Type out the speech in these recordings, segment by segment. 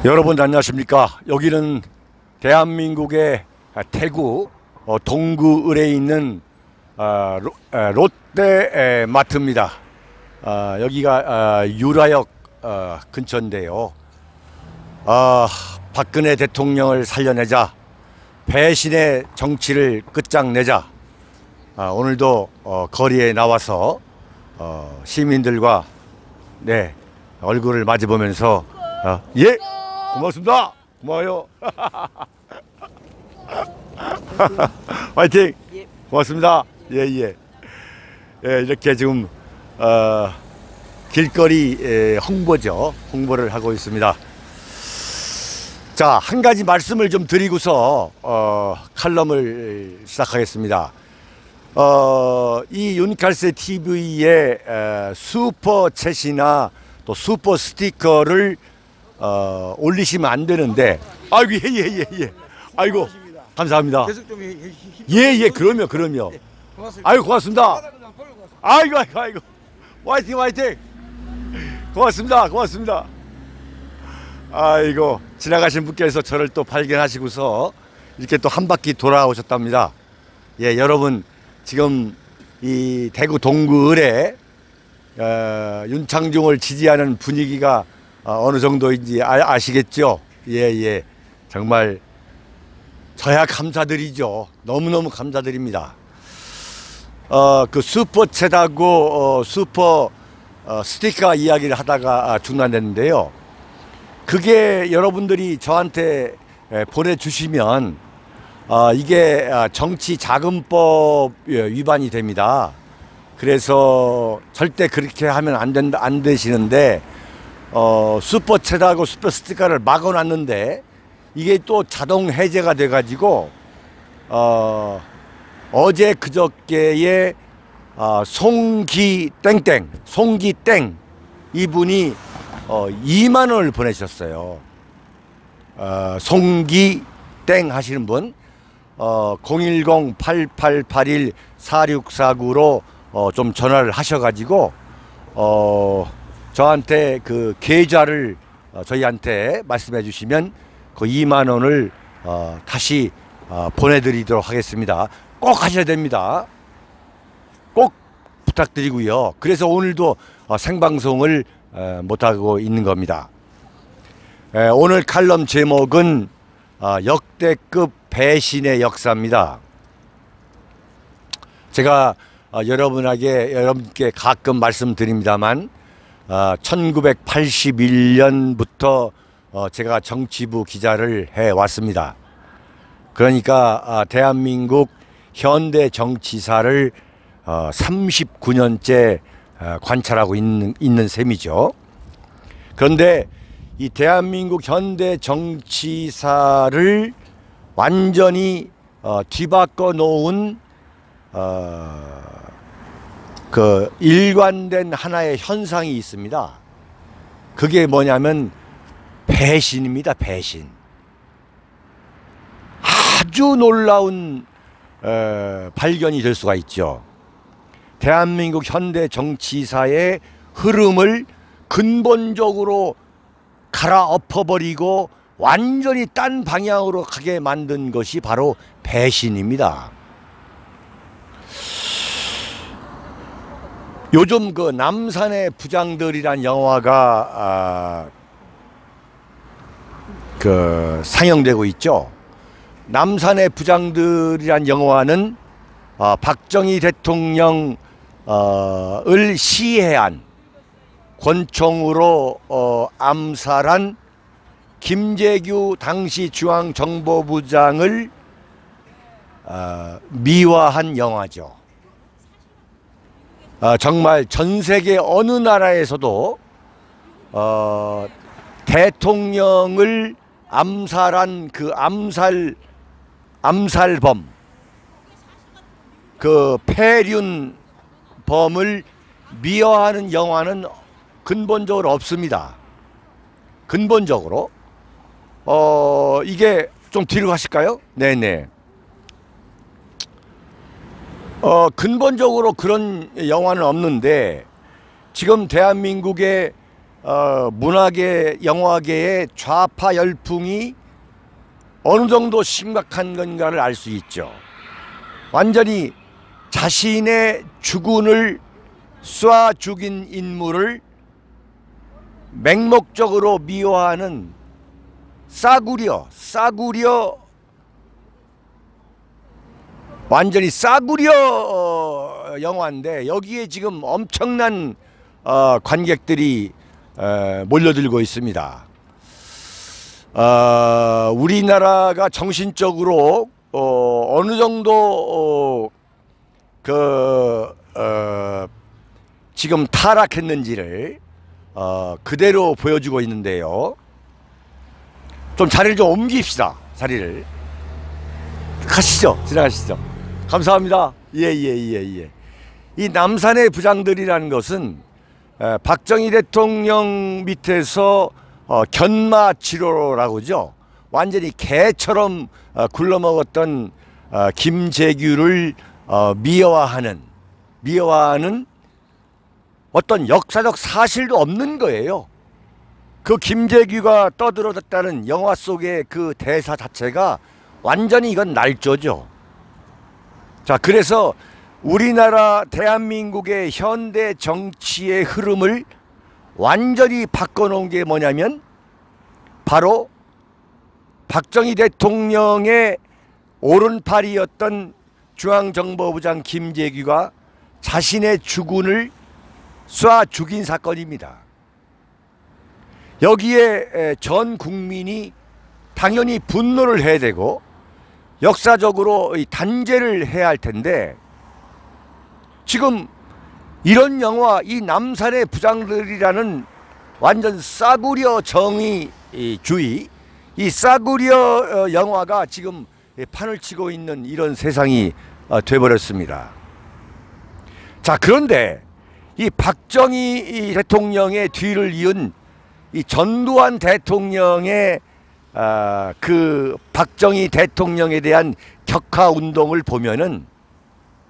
여러분 안녕하십니까. 여기는 대한민국의 대구 동구을에 있는 롯데마트입니다. 여기가 유라역 근처인데요. 박근혜 대통령을 살려내자, 배신의 정치를 끝장내자, 오늘도 거리에 나와서 시민들과 얼굴을 마주보면서 예, 고맙습니다. 고마워요. 화이팅. 고맙습니다. 예, 이렇게 지금 길거리 홍보죠. 홍보를 하고 있습니다. 자, 한 가지 말씀을 좀 드리고서 칼럼을 시작하겠습니다. 이 윤칼세 TV의 슈퍼챗이나 또 슈퍼 스티커를 올리시면 안 되는데, 아이고, 예. 아이고, 감사합니다. 계속 좀 예, 그럼요. 네, 고맙습니다. 아이고, 고맙습니다. 아이고. 화이팅. 고맙습니다. 아이고, 지나가신 분께서 저를 또 발견하시고서 이렇게 또 한 바퀴 돌아오셨답니다. 예, 여러분, 지금 이 대구 동구을에 윤창중을 지지하는 분위기가 어느 정도인지 아시겠죠? 예. 정말 저야 감사드리죠. 너무너무 감사드립니다. 그 슈퍼챗하고 슈퍼 스티커 이야기를 하다가 중단됐는데요. 그게 여러분들이 저한테 보내주시면 이게 정치자금법 위반이 됩니다. 그래서 절대 그렇게 하면 안 되시는데, 슈퍼챗하고 슈퍼 스티커를 막아놨는데 이게 또 자동 해제가 돼가지고 어제 그저께에 송기땡 이분이 2만 원을 보내셨어요. 송기땡 하시는 분 010-8881-4649로 좀 전화를 하셔가지고 저한테 그 계좌를 저희한테 말씀해 주시면 그 2만 원을 다시 보내드리도록 하겠습니다. 꼭 하셔야 됩니다. 꼭 부탁드리고요. 그래서 오늘도 생방송을 못하고 있는 겁니다. 오늘 칼럼 제목은 역대급 배신의 역사입니다. 제가 여러분께 가끔 말씀드립니다만 1981년부터 제가 정치부 기자를 해왔습니다. 그러니까 대한민국 현대 정치사를 39년째 관찰하고 있는 셈이죠. 그런데 이 대한민국 현대 정치사를 완전히 뒤바꿔 놓은 그 일관된 하나의 현상이 있습니다. 그게 뭐냐면 배신입니다. 배신. 아주 놀라운 발견이 될 수가 있죠. 대한민국 현대 정치사의 흐름을 근본적으로 갈아엎어버리고 완전히 딴 방향으로 가게 만든 것이 바로 배신입니다. 요즘 그 남산의 부장들이란 영화가 그 상영되고 있죠. 남산의 부장들이란 영화는 박정희 대통령을 시해한, 권총으로 암살한 김재규 당시 중앙정보부장을 미화한 영화죠. 정말 전 세계 어느 나라에서도 대통령을 암살한 그 암살범, 그 폐륜범을 미화하는 영화는 근본적으로 없습니다. 근본적으로. 이게 좀 뒤로 가실까요? 네네. 근본적으로 그런 영화는 없는데, 지금 대한민국의 문화계, 영화계의 좌파 열풍이 어느 정도 심각한 건가를 알 수 있죠. 완전히 자신의 주군을 쏴 죽인 인물을 맹목적으로 미워하는 싸구려 완전히 싸구려 영화인데, 여기에 지금 엄청난 관객들이 몰려들고 있습니다. 우리나라가 정신적으로 어느 정도 지금 타락했는지를 그대로 보여주고 있는데요. 좀 자리를 좀 옮깁시다. 자리를 가시죠. 지나가시죠. 감사합니다. 예. 이 남산의 부장들이라는 것은 박정희 대통령 밑에서 견마치로라고 하죠. 완전히 개처럼 굴러먹었던 김재규를 미화하는 어떤 역사적 사실도 없는 거예요. 그 김재규가 떠들어졌다는 영화 속의 그 대사 자체가 완전히 이건 날조죠. 자, 그래서 우리나라 대한민국의 현대 정치의 흐름을 완전히 바꿔놓은 게 뭐냐면 바로 박정희 대통령의 오른팔이었던 중앙정보부장 김재규가 자신의 주군을 쏴 죽인 사건입니다. 여기에 전 국민이 당연히 분노를 해야 되고 역사적으로 단죄를 해야 할 텐데, 지금 이런 영화, 이 남산의 부장들이라는 완전 싸구려 정의주의, 이 싸구려 영화가 지금 판을 치고 있는 이런 세상이 돼버렸습니다. 자, 그런데 이 박정희 대통령의 뒤를 이은 이 전두환 대통령의 그 박정희 대통령에 대한 격하 운동을 보면은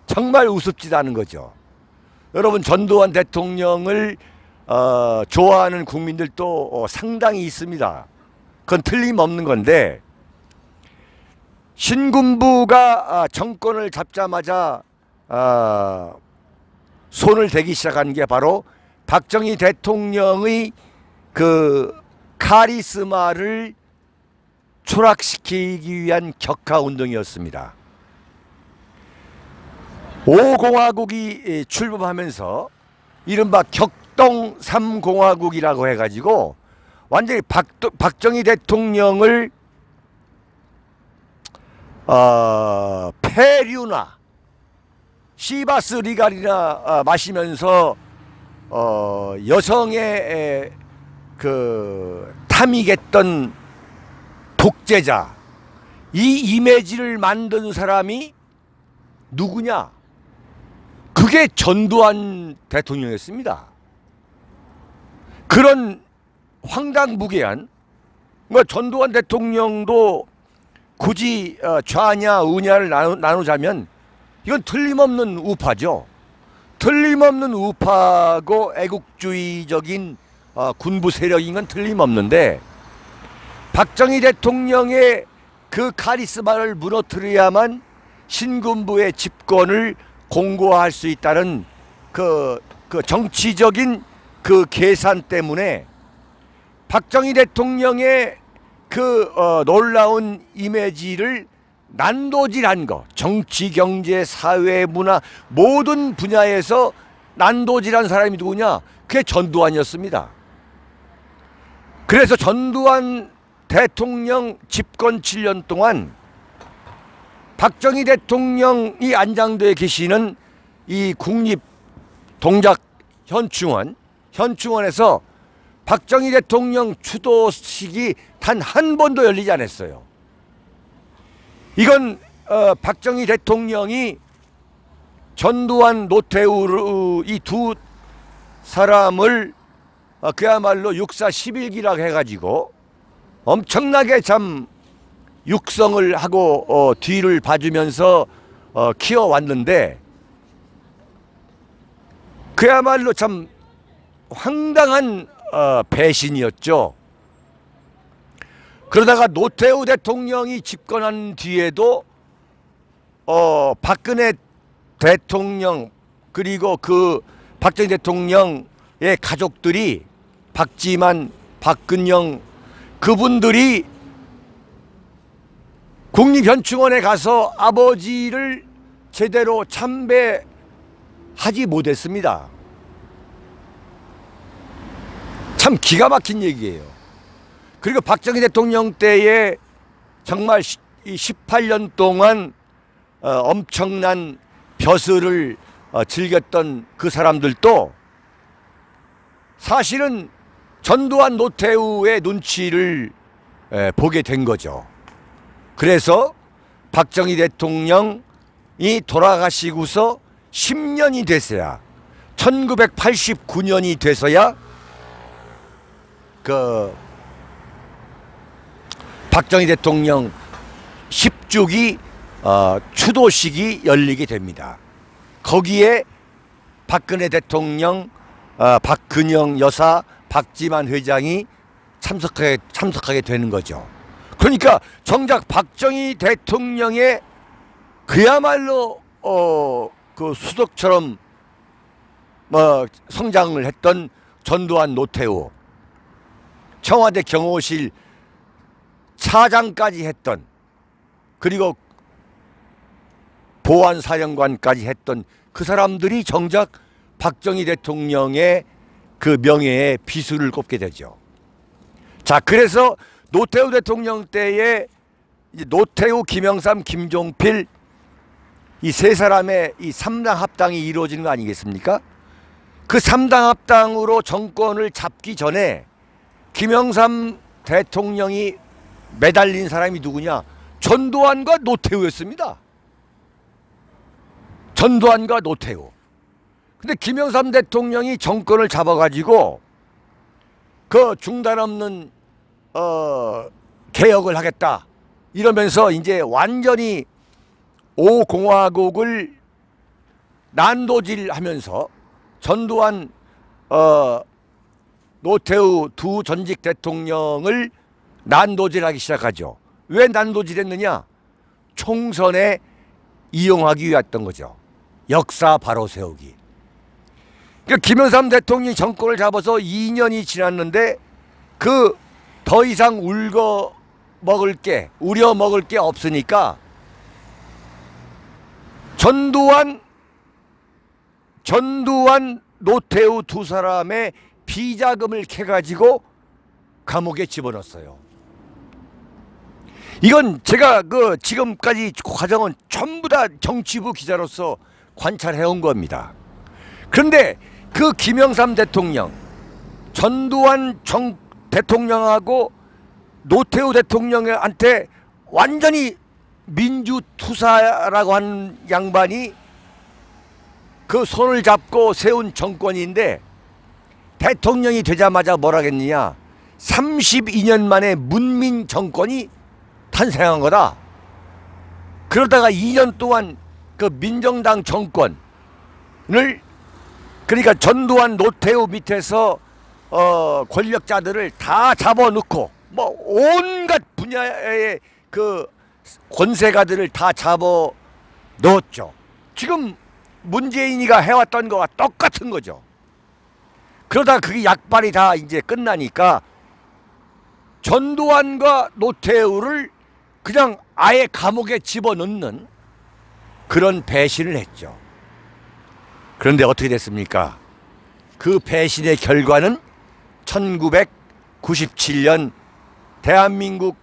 정말 우습지도 않은 거죠. 여러분, 전두환 대통령을 좋아하는 국민들도 상당히 있습니다. 그건 틀림없는 건데, 신군부가 정권을 잡자마자 손을 대기 시작한 게 바로 박정희 대통령의 그 카리스마를 추락시키기 위한 격하 운동이었습니다. 5공화국이 출범하면서 이른바 격동 3공화국이라고 해가지고 완전히 박정희 대통령을 폐류나 시바스 리갈이나 마시면서 여성의 그 탐이겠던 독재자, 이 이미지를 만든 사람이 누구냐? 그게 전두환 대통령이었습니다. 그런 황당무계한, 뭐 전두환 대통령도 굳이 좌냐 우냐를 나누자면 이건 틀림없는 우파죠. 틀림없는 우파고 애국주의적인 군부 세력인 건 틀림없는데, 박정희 대통령의 그 카리스마를 무너뜨려야만 신군부의 집권을 공고할 수 있다는 그 정치적인 그 계산 때문에 박정희 대통령의 그 놀라운 이미지를 난도질한 거, 정치, 경제, 사회, 문화 모든 분야에서 난도질한 사람이 누구냐? 그게 전두환이었습니다. 그래서 전두환 대통령 집권 7년 동안 박정희 대통령이 안장되어 계시는 이 국립동작현충원에서 박정희 대통령 추도식이 단 한 번도 열리지 않았어요. 이건 박정희 대통령이 전두환, 노태우 이 두 사람을 그야말로 육사 11기라고 해가지고 엄청나게 참 육성을 하고 뒤를 봐주면서 키워왔는데, 그야말로 참 황당한 배신이었죠. 그러다가 노태우 대통령이 집권한 뒤에도 박근혜 대통령 그리고 그 박정희 대통령의 가족들이 박지만, 박근영 그분들이 국립현충원에 가서 아버지를 제대로 참배하지 못했습니다. 참 기가 막힌 얘기예요. 그리고 박정희 대통령 때에 정말 18년 동안 엄청난 벼슬을 즐겼던 그 사람들도 사실은 전두환 노태우의 눈치를 보게 된 거죠. 그래서 박정희 대통령이 돌아가시고서 10년이 됐어야 1989년이 돼서야 그 박정희 대통령 10주기 추도식이 열리게 됩니다. 거기에 박근혜 대통령, 박근영 여사, 박지만 회장이 참석하게 되는 거죠. 그러니까 정작 박정희 대통령의 그야말로 그 수석처럼 성장을 했던 전두환 노태우, 청와대 경호실 차장까지 했던, 그리고 보안사령관까지 했던 그 사람들이 정작 박정희 대통령의 그 명예에 비수를 꼽게 되죠. 자, 그래서 노태우 대통령 때에 이제 노태우, 김영삼, 김종필 이 세 사람의 이 3당 합당이 이루어지는 거 아니겠습니까? 그 3당 합당으로 정권을 잡기 전에 김영삼 대통령이 매달린 사람이 누구냐? 전두환과 노태우였습니다. 전두환과 노태우. 근데 김영삼 대통령이 정권을 잡아가지고 그 중단 없는 개혁을 하겠다 이러면서 이제 완전히 5공화국을 난도질하면서 전두환 노태우 두 전직 대통령을 난도질하기 시작하죠. 왜 난도질했느냐? 총선에 이용하기 위했던 거죠. 역사 바로 세우기. 그러니까 김영삼 대통령이 정권을 잡아서 2년이 지났는데 그 더 이상 우려 먹을 게 없으니까 전두환 노태우 두 사람의 비자금을 캐가지고 감옥에 집어넣었어요. 이건 제가 그 지금까지 과정은 전부 다 정치부 기자로서 관찰해온 겁니다. 그런데 그 김영삼 대통령, 전두환 대통령하고 노태우 대통령한테 완전히 민주투사라고 하는 양반이 그 손을 잡고 세운 정권인데 대통령이 되자마자 뭐라 했느냐? 32년 만에 문민 정권이 탄생한 거다. 그러다가 2년 동안 그 민정당 정권을, 그러니까 전두환 노태우 밑에서 권력자들을 다 잡아놓고 뭐 온갖 분야의 그 권세가들을 다 잡아놓았죠. 지금 문재인이가 해왔던 거와 똑같은 거죠. 그러다 그게 약발이 다 이제 끝나니까 전두환과 노태우를 그냥 아예 감옥에 집어넣는 그런 배신을 했죠. 그런데 어떻게 됐습니까? 그 배신의 결과는 1997년 대한민국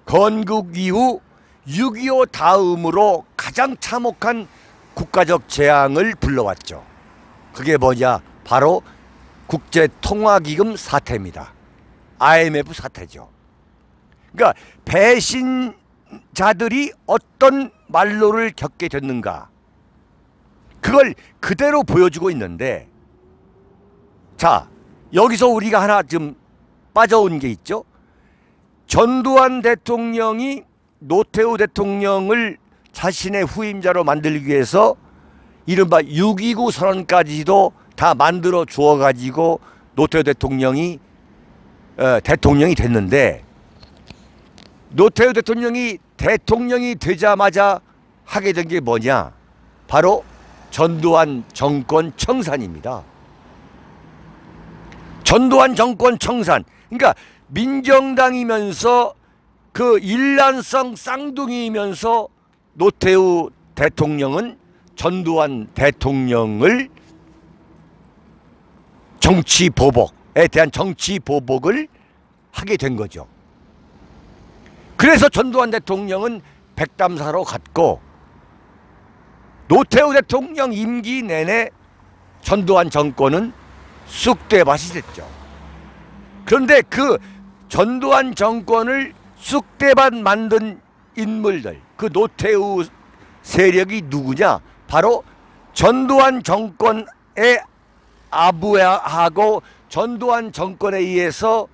건국 이후 6.25 다음으로 가장 참혹한 국가적 재앙을 불러왔죠. 그게 뭐냐? 바로 국제통화기금 사태입니다. IMF 사태죠. 그러니까 배신자들이 어떤 말로를 겪게 됐는가, 그걸 그대로 보여주고 있는데, 자, 여기서 우리가 하나 좀 빠져온 게 있죠. 전두환 대통령이 노태우 대통령을 자신의 후임자로 만들기 위해서 이른바 6.29 선언까지도 다 만들어 주어 가지고 노태우 대통령이 대통령이 됐는데, 노태우 대통령이 되자마자 하게 된 게 뭐냐? 바로 전두환 정권 청산입니다. 전두환 정권 청산. 그러니까 민정당이면서 그 일란성 쌍둥이이면서 노태우 대통령은 전두환 대통령을 정치보복에 대한 정치보복을 하게 된 거죠. 그래서 전두환 대통령은 백담사로 갔고, 노태우 대통령 임기 내내 전두환 정권은 쑥대밭이 됐죠. 그런데 그 전두환 정권을 쑥대밭 만든 인물들, 그 노태우 세력이 누구냐? 바로 전두환 정권에 아부하고 전두환 정권에 의해서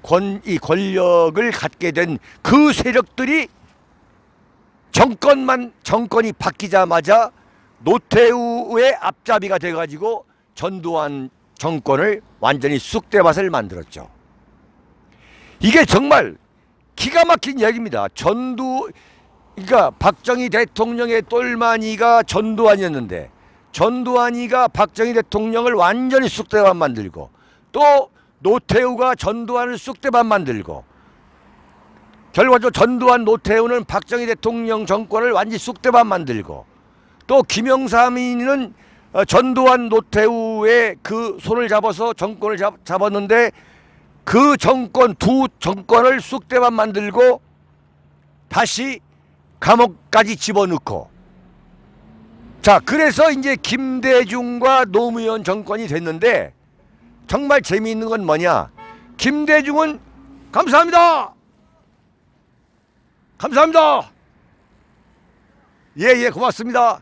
권력을 갖게 된 그 세력들이 정권이 바뀌자마자 노태우의 앞잡이가 돼가지고 전두환 정권을 완전히 쑥대밭을 만들었죠. 이게 정말 기가 막힌 얘기입니다. 그러니까 박정희 대통령의 똘마니가 전두환이었는데, 전두환이가 박정희 대통령을 완전히 쑥대밭 만들고, 또 노태우가 전두환을 쑥대밭 만들고, 결과적으로 전두환 노태우는 박정희 대통령 정권을 완전히 쑥대밭 만들고, 또 김영삼이는 전두환 노태우의 그 손을 잡아서 정권을 잡았는데, 그 두 정권을 쑥대밭 만들고 다시 감옥까지 집어넣고, 자, 그래서 이제 김대중과 노무현 정권이 됐는데, 정말 재미있는 건 뭐냐? 김대중은 감사합니다. 감사합니다. 예, 고맙습니다.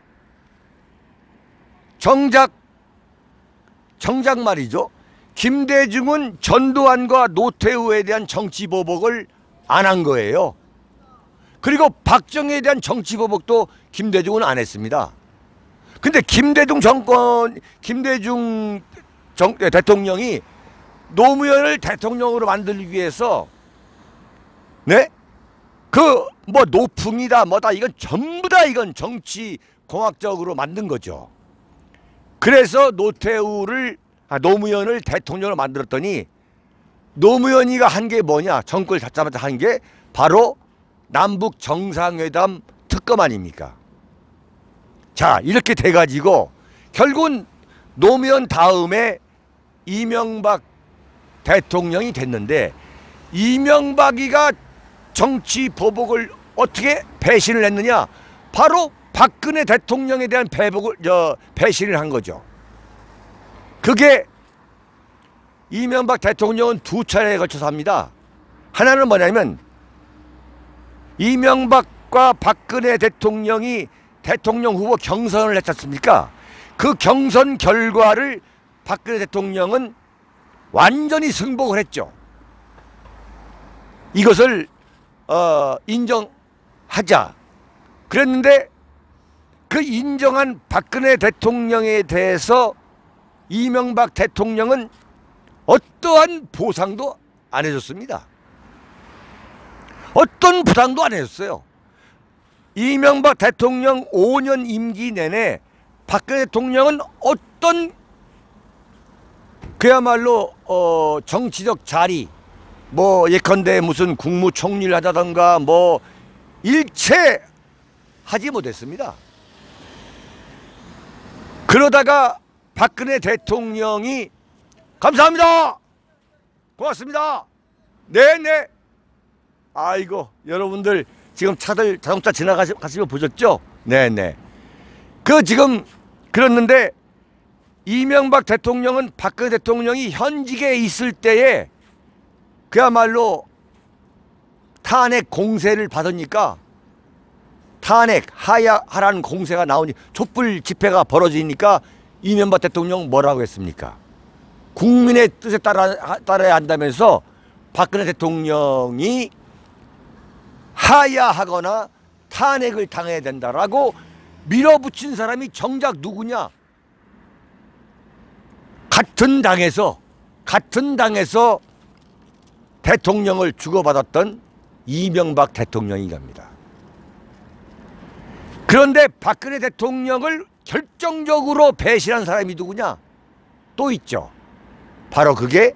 정작 말이죠. 김대중은 전두환과 노태우에 대한 정치보복을 안 한 거예요. 그리고 박정희에 대한 정치보복도 김대중은 안 했습니다. 근데 김대중 대통령이 노무현을 대통령으로 만들기 위해서, 네? 뭐 노풍이다 뭐다, 이건 전부 다 이건 정치 공학적으로 만든 거죠. 그래서 노무현을 대통령으로 만들었더니, 노무현이가 한 게 뭐냐? 정권을 잡자마자 한 게 바로 남북 정상회담 특검 아닙니까? 자, 이렇게 돼가지고 결국은 노무현 다음에 이명박 대통령이 됐는데, 이명박이가 정치 보복을 어떻게 배신을 했느냐? 바로 박근혜 대통령에 대한 배신을 한 거죠. 그게 이명박 대통령은 두 차례에 걸쳐서 합니다. 하나는 뭐냐면, 이명박과 박근혜 대통령이 대통령 후보 경선을 했지 않습니까? 그 경선 결과를 박근혜 대통령은 완전히 승복을 했죠. 이것을 인정하자 그랬는데, 그 인정한 박근혜 대통령에 대해서 이명박 대통령은 어떠한 보상도 안 해줬습니다. 어떤 보상도 안 해줬어요. 이명박 대통령 5년 임기 내내 박근혜 대통령은 어떤 그야말로 정치적 자리, 뭐 예컨대 무슨 국무총리를 하다던가 뭐 일체 하지 못했습니다. 그러다가 박근혜 대통령이 감사합니다. 고맙습니다. 네네. 아이고, 여러분들 지금 자동차 지나가시면 보셨죠? 네네. 지금 그랬는데, 이명박 대통령은 박근혜 대통령이 현직에 있을 때에 그야말로 탄핵 공세를 받으니까, 하라는 공세가 나오니, 촛불 집회가 벌어지니까 이명박 대통령 뭐라고 했습니까? 국민의 뜻에 따라야 한다면서 박근혜 대통령이 하야하거나 탄핵을 당해야 된다라고 밀어붙인 사람이 정작 누구냐? 같은 당에서 같은 당에서 대통령을 주고받았던 이명박 대통령이 겁니다. 그런데 박근혜 대통령을 결정적으로 배신한 사람이 누구냐? 또 있죠. 바로 그게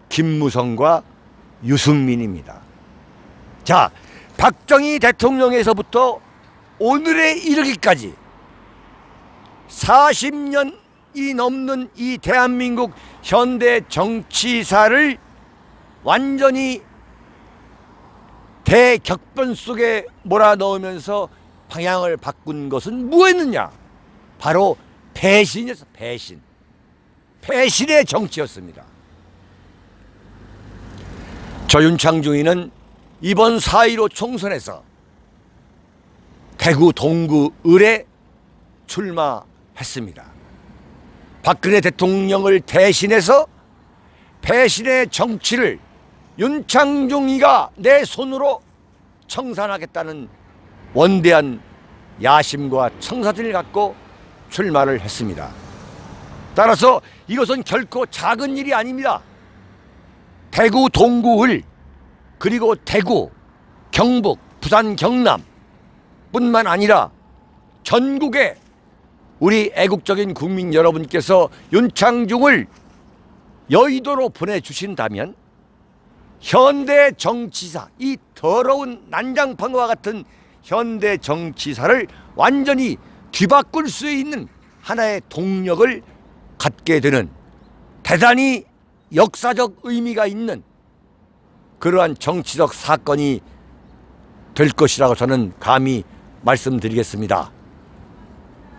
김무성과 유승민입니다. 자, 박정희 대통령에서부터 오늘에 이르기까지 40년이 넘는 이 대한민국 현대 정치사를 완전히 대격변 속에 몰아넣으면서 방향을 바꾼 것은 무엇이었느냐? 바로 배신이었어. 배신의 정치였습니다. 저 윤창중이는 이번 4.15 총선에서 대구 동구 을에 출마했습니다. 박근혜 대통령을 대신해서 배신의 정치를 윤창중이가 내 손으로 청산하겠다는 원대한 야심과 청사진을 갖고 출마를 했습니다. 따라서 이것은 결코 작은 일이 아닙니다. 대구 동구 을 그리고 대구, 경북, 부산, 경남 뿐만 아니라 전국에 우리 애국적인 국민 여러분께서 윤창중을 여의도로 보내주신다면 현대 정치사, 이 더러운 난장판과 같은 현대 정치사를 완전히 뒤바꿀 수 있는 하나의 동력을 갖게 되는 대단히 역사적 의미가 있는 그러한 정치적 사건이 될 것이라고 저는 감히 말씀드리겠습니다.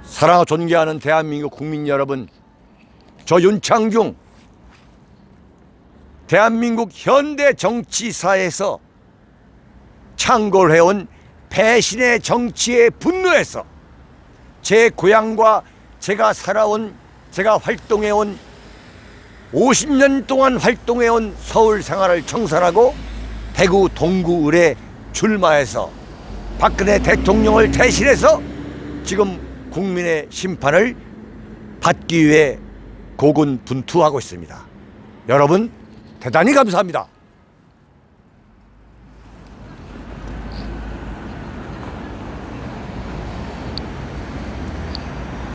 사랑하고 존경하는 대한민국 국민 여러분, 저 윤창중 대한민국 현대 정치사에서 창궐해온 배신의 정치에 분노해서 제 고향과 제가 살아온, 제가 활동해온 50년 동안 활동해온 서울 생활을 청산하고 대구 동구 을에 출마해서 박근혜 대통령을 대신해서 지금 국민의 심판을 받기 위해 고군분투하고 있습니다. 여러분 대단히 감사합니다.